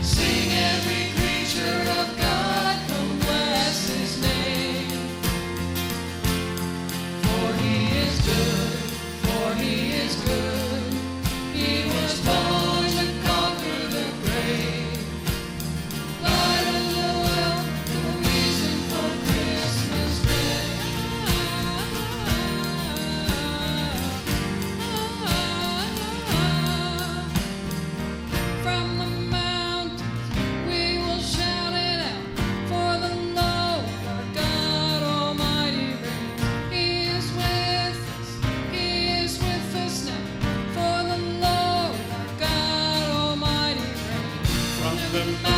Sing every creature of God, come bless his name. For he is good, for he is good. He was born to conquer the grave. Light of the world, the reason for Christmas Day. From the mountains we will shout it out, for the Lord our God Almighty reigns. He is with us now, for the Lord our God Almighty reigns. From the mountains